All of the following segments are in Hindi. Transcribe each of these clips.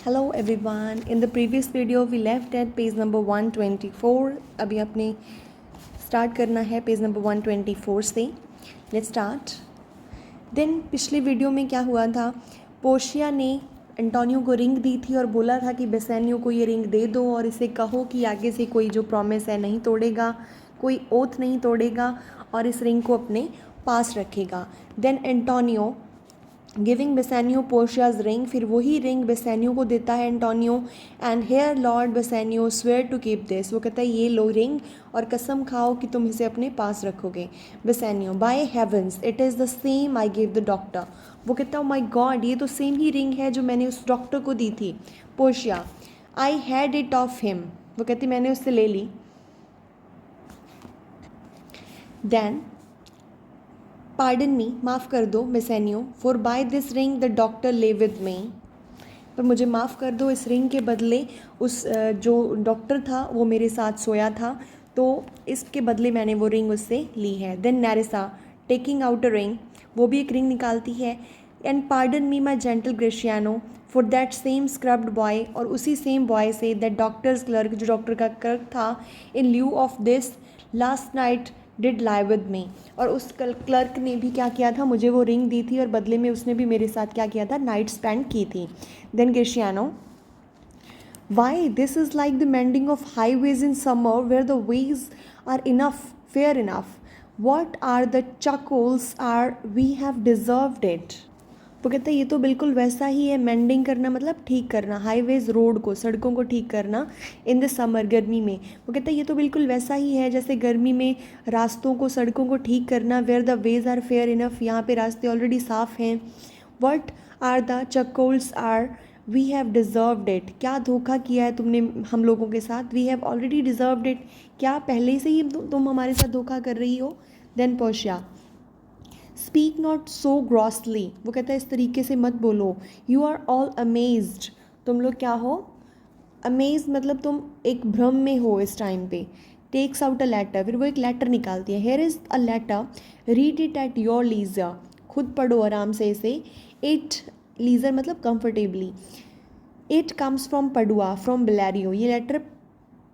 Hello everyone. In the previous video we left at page number 124. अभी आपने स्टार्ट करना है पेज नंबर 124 से. Let's start. देन पिछले वीडियो में क्या हुआ था, पोर्शिया ने एंटोनियो को रिंग दी थी और बोला था कि बेसेनियो को ये रिंग दे दो और इसे कहो कि आगे से कोई जो प्रॉमिस है नहीं तोड़ेगा, कोई ओथ नहीं तोड़ेगा और इस रिंग को अपने पास रखेगा. Then Antonio giving Bassanio Portia's ring, फिर वही रिंग बेसेनियो को देता है Antonio. And here lord Bassanio swear to keep this, वो कहता है ये लो रिंग और कसम खाओ कि तुम इसे अपने पास रखोगे. Bassanio by heavens it is the same I give the doctor, वो कहता है माई गॉड ये तो सेम ही रिंग है जो मैंने उस डॉक्टर को दी थी. Portia I had it of him, वो कहती मैंने उससे ले ली. देन पार्डन मी, माफ़ कर दो Bassanio, for by this ring the doctor lay with me, पर मुझे माफ़ कर दो इस रिंग के बदले उस जो डॉक्टर था वो मेरे साथ सोया था, तो इसके बदले मैंने वो रिंग उससे ली है. Then Nerissa taking out a ring, वो भी एक रिंग निकालती है. And pardon me my gentle Gratiano for that same scrubbed boy, और उसी सेम बॉय से दैट डॉक्टर्स क्लर्क, जो डॉक्टर का क्लर्क था, in lieu of this last night did lie with me, और उस क्लर्क ने भी क्या किया था, मुझे वो रिंग दी थी और बदले में उसने भी मेरे साथ क्या किया था, नाइट स्पेंड की थी. Then Gratiano why this is like the mending of highways in summer where the ways are enough fair enough, what are the cuckolds are we have deserved it. वो कहता है ये तो बिल्कुल वैसा ही है, मेंडिंग करना मतलब ठीक करना, हाईवेज रोड को, सड़कों को ठीक करना इन द समर, गर्मी में. वो कहता है ये तो बिल्कुल वैसा ही है जैसे गर्मी में रास्तों को, सड़कों को ठीक करना. Where the ways are fair enough, यहाँ पे रास्ते ऑलरेडी साफ़ हैं. What are the cuckolds are we have deserved it, क्या धोखा किया है तुमने हम लोगों के साथ. We have already deserved it, क्या पहले से ही तुम हमारे साथ धोखा कर रही हो. Then Portia speak not so grossly, वो कहता है इस तरीके से मत बोलो. यू आर ऑल अमेज्ड, तुम लोग क्या हो, अमेज मतलब तुम एक भ्रम में हो इस टाइम पे. टेक्स आउट अ लेटर, फिर वो एक लेटर निकालती है. Here is a letter, read it at your leisure, खुद पढ़ो आराम से इसे. इट लीजर मतलब comfortably. It comes from Padua from Bellario, ये लेटर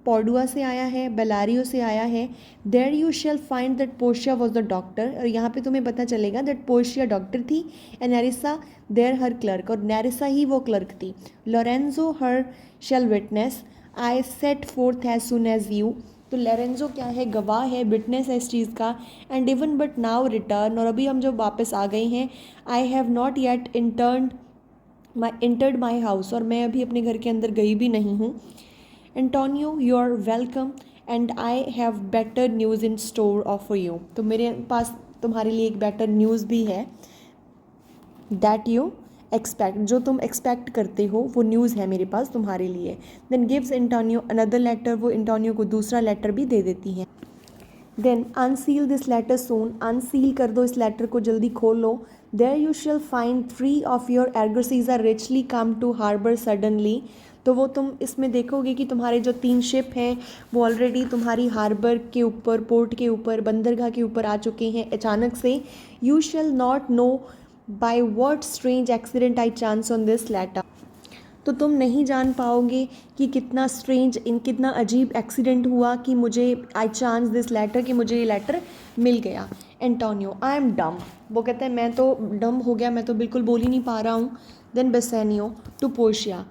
पॉडुआ से आया है, बेलारियो से आया है. There you shall find that Portia was the doctor, और यहाँ पे तुम्हें पता चलेगा दैट पोर्शिया डॉक्टर थी. And Nerissa there her clerk, और नैरिसा ही वो क्लर्क थी. Lorenzo her shall witness, I set forth as soon as you, तो लॉरेंजो क्या है, गवाह है, विटनेस है इस चीज़ का. And even but now return, और अभी हम जब वापस आ गए हैं. I have not yet entered my house, और मैं अभी अपने घर के अंदर गई भी नहीं हूँ. Antonio you are welcome and I have better news in store offer you, तो मेरे पास तुम्हारे लिए एक बेटर न्यूज़ भी है. दैट यू एक्सपेक्ट, जो तुम एक्सपेक्ट करते हो वो न्यूज़ है मेरे पास तुम्हारे लिए. Then gives Antonio another letter, वो एंटोनियो को दूसरा लेटर भी दे देती है. Then unseal this letter soon, unseal कर दो इस लेटर को, जल्दी खोल लो. There you shall find 3 of your argosies are richly come to harbour suddenly, तो वो तुम इसमें देखोगे कि तुम्हारे जो 3 शिप हैं वो ऑलरेडी तुम्हारी हार्बर के ऊपर, पोर्ट के ऊपर, बंदरगाह के ऊपर आ चुके हैं अचानक से. You shall not know by what strange accident I chance on this letter, तो तुम नहीं जान पाओगे कि कितना स्ट्रेंज, कितना अजीब एक्सीडेंट हुआ कि मुझे आई चांस दिस लेटर, कि मुझे ये लेटर मिल गया. एंटोनियो आई एम डम, वो कहता है मैं तो डम हो गया, मैं तो बिल्कुल बोल ही नहीं पा रहा हूँ. Then Bassanio to Portia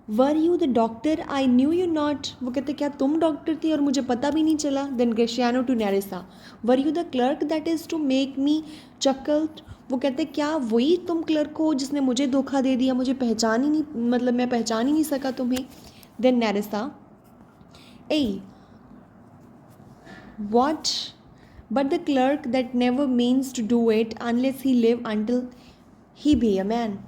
were you the doctor I knew you not, वो कहते क्या तुम डॉक्टर थी और मुझे पता भी नहीं चला. Then Gratiano to Nerissa were you the clerk that is to make me चकल, वो कहते क्या वही तुम क्लर्क हो जिसने मुझे धोखा दे दिया, मुझे पहचान ही नहीं, मतलब मैं पहचान ही नहीं सका तुम्हें. Then Nerissa ay what but the clerk that never means to do it unless he live until he be a man,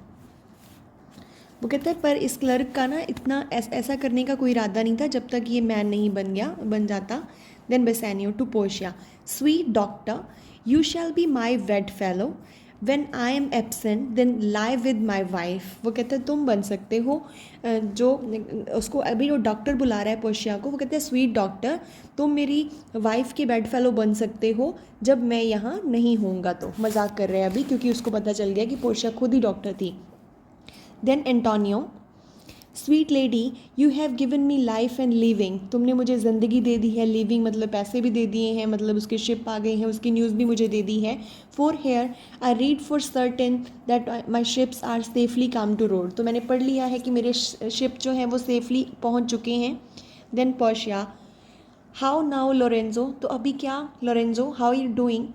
वो कहता है पर इस क्लर्क का ना इतना ऐसा करने का कोई इरादा नहीं था जब तक ये मैन नहीं बन जाता. Then Bassanio to Portia sweet doctor you shall be my bedfellow when I am absent then lie with my wife, वो कहते हैं तुम बन सकते हो, जो उसको अभी वो डॉक्टर बुला रहा है पोर्शिया को, वो कहते हैं स्वीट डॉक्टर तुम मेरी वाइफ के बेड फेलो बन सकते हो जब मैं यहाँ नहीं होऊंगा. तो मजाक कर रहे हैं अभी, क्योंकि उसको पता चल गया कि पोर्शिया खुद ही डॉक्टर थी. Then Antonio sweet lady you have given me life and living, तुमने मुझे ज़िंदगी दे दी है, लिविंग मतलब पैसे भी दे दिए हैं, मतलब उसके शिप आ गए हैं, उसकी न्यूज़ भी मुझे दे दी है. For here I read for certain that my ships are safely come to road, तो मैंने पढ़ लिया है कि मेरे शिप जो हैं वो सेफली पहुंच चुके हैं. Then Portia how now Lorenzo, तो अभी क्या Lorenzo, how you doing.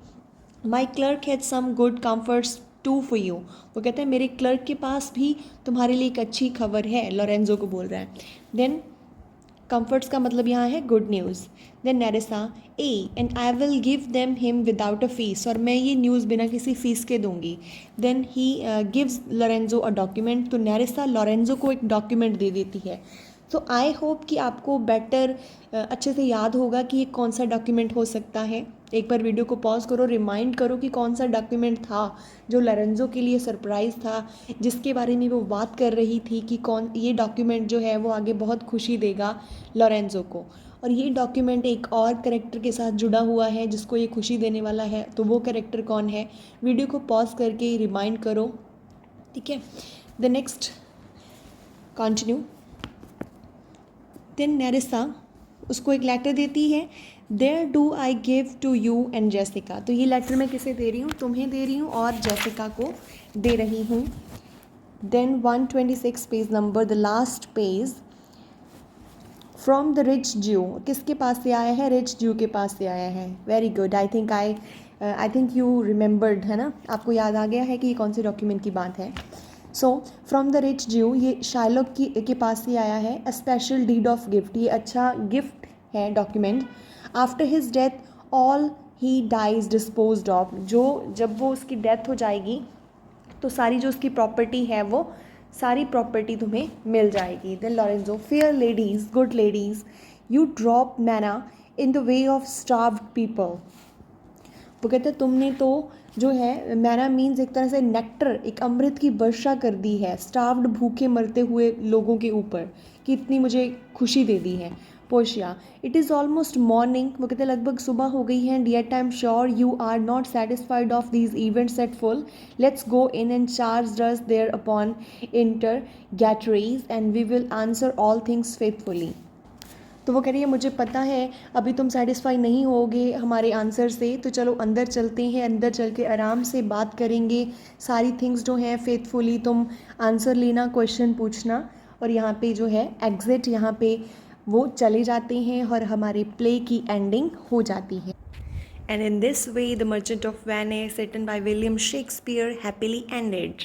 My clerk has some good comforts too for you, वो कहता है मेरे क्लर्क के पास भी तुम्हारे लिए एक अच्छी खबर है, लोरेंजो को बोल रहा है. देन कम्फर्ट्स का मतलब यहाँ है good news. Then Nerissa ay and I will give them him without a fees, और मैं ये न्यूज़ बिना किसी फ़ीस के दूंगी. Then he gives Lorenzo a document, तो नेरेसा लोरेंजो को एक डॉक्यूमेंट दे देती है. तो आई होप कि आपको बेटर अच्छे से याद होगा कि ये कौन सा डॉक्यूमेंट हो सकता है. एक बार वीडियो को पॉज करो, रिमाइंड करो कि कौन सा डॉक्यूमेंट था जो लोरेंजो के लिए सरप्राइज़ था, जिसके बारे में वो बात कर रही थी कि कौन ये डॉक्यूमेंट जो है वो आगे बहुत खुशी देगा लोरेंजो को. और ये डॉक्यूमेंट एक और कैरेक्टर के साथ जुड़ा हुआ है जिसको ये खुशी देने वाला है, तो वो कैरेक्टर कौन है, वीडियो को पॉज करके रिमाइंड करो. ठीक है. The next continue. Then Nerissa उसको एक लेटर देती है. There do I give to you and Jessica, तो ये लेटर मैं किसे दे रही हूँ, तुम्हें दे रही हूँ और जेसिका को दे रही हूँ. Then 126 page number, the last page. From the rich Jew, किसके पास से आया है, रिच ज्यू के पास से आया है. Very good, I think you remembered, है ना, आपको याद आ गया है कि ये कौन से डॉक्यूमेंट की बात है. सो फ्रॉम द रिच ज्यू, ये शाइलॉक के पास से आया है. A special deed of gift, ये अच्छा गिफ्ट है document. After his death all he dies disposed of, जो जब वो उसकी डेथ हो जाएगी तो सारी जो उसकी प्रॉपर्टी है वो सारी प्रॉपर्टी तुम्हें मिल जाएगी. Then Lorenzo fair ladies good ladies you drop manna in the way of starved people, वो कहते हैं तुमने तो जो है मैना मीन्स एक तरह से नेक्टर, एक अमृत की वर्षा कर दी है स्टार्व्ड भूखे मरते हुए लोगों के ऊपर, कि इतनी मुझे खुशी दे दी है. पोशिया इट इज़ ऑलमोस्ट मॉर्निंग, वो कहते हैं लगभग सुबह हो गई है. Dear I am sure you are not satisfied of these events at full, let's go in and charge us there upon intergatories and we will answer all things faithfully. तो वो कह रही है मुझे पता है अभी तुम सेटिस्फाई नहीं होगे हमारे आंसर से, तो चलो अंदर चलते हैं, अंदर चल के आराम से बात करेंगे, सारी थिंग्स जो हैं फेथफुली तुम आंसर लेना, क्वेश्चन पूछना. और यहाँ पे जो है एग्ज़िट, यहाँ पे वो चले जाते हैं और हमारे प्ले की एंडिंग हो जाती है. And in this way the Merchant of Venice written by William Shakespeare happily ended.